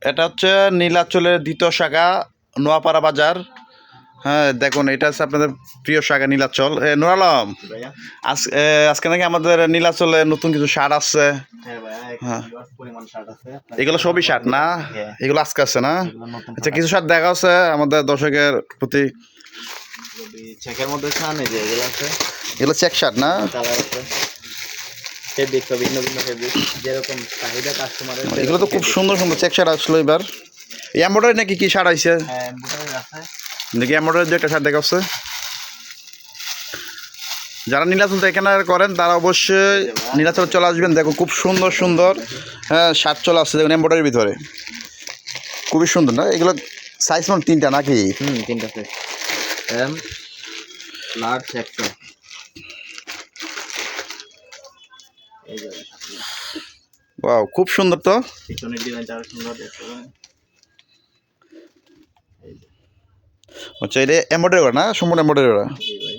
এটা হচ্ছে নীলাচলের দ্বিতীয় শাখা নোয়াপাড়া বাজার। হ্যাঁ দেখুন, এটা হচ্ছে আপনাদের প্রিয় শাখা নীলাচল। নুর আলম, আজকে নাকি আমাদের নীলাচলে নতুন কিছু শার্ট আসছে। হ্যাঁ, এগুলো সবই শার্ট না? এগুলো আজকে আছে না? আচ্ছা, কিছু শার্ট দেখা আছে আমাদের দর্শকের প্রতি। চেকের মধ্যে চান এই যে এগুলো আছে, এগুলো চেক শার্ট না? কালার আছে, ফেব্রিক তো ভিন্ন ভিন্ন ফেব্রিক, যেরকম চাহিদা কাস্টমারের। এগুলো তো খুব সুন্দর সুন্দর চেক শার্ট আসলো এবার। এমব্রয়ডারি নাকি কি শার্ট আইছে? হ্যাঁ, এমব্রয়ডারি আছে নাকি এমব্রয়ডারি যে একটা শার্ট দেখা যাচ্ছে। যারা নীলাচল এখানে করেন তারা অবশ্যই নীলাচল চলে আসবেন। দেখো খুব সুন্দর সুন্দর হ্যাঁ শার্ট চলে আসছে, দেখুন এমব্রয়ডারির ভিতরে খুবই সুন্দর না? এগুলো সাইজ মানে তিনটা নাকি? তিনটা সাইজ, এম লার্জ এক্সেল। এই যে ওয়াও, খুব সুন্দর তো। পিছনের ডিজাইনটা আরো সুন্দর দেখতে পাবেন। আচ্ছা, এটা এমব্রয়ডারি করা না? সম্পূর্ণ এমব্রয়ডারি করা। জি ভাই,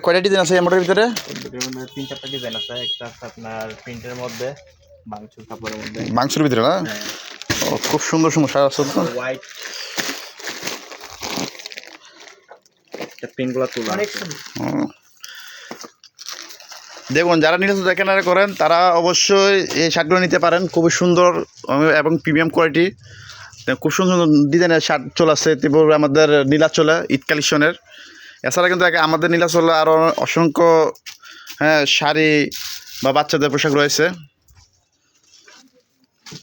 কয়টা ডিজাইন আছে এমব্রয়ডারির ভিতরে? এর মধ্যে তিন চারটা ডিজাইন আছে। একটা আছে আপনার প্রিন্টের মধ্যে, বাংচুর কাপড়ের মধ্যে, মাংসের ভিতরে না? হ্যাঁ, ও, খুব সুন্দর সুন্দর শার্ট আছে তো। হোয়াইট প্রিন্টগুলো তুলা হুম। দেখুন, যারা নীলাচল এখানে করেন তারা অবশ্যই এই শার্টগুলো নিতে পারেন। খুবই সুন্দর এবং প্রিমিয়াম কোয়ালিটি, খুব সুন্দর সুন্দর ডিজাইনের শার্ট চলে আসছে ত্রিপুরা আমাদের নীলাচলে ঈদ কালেকশনের। এছাড়া কিন্তু আমাদের নীলাচলে আরও অসংখ্য হ্যাঁ শাড়ি বা বাচ্চাদের পোশাক রয়েছে।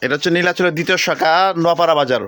এটা হচ্ছে নীলাচলের দ্বিতীয় শাখা নোয়াপাড়া বাজার।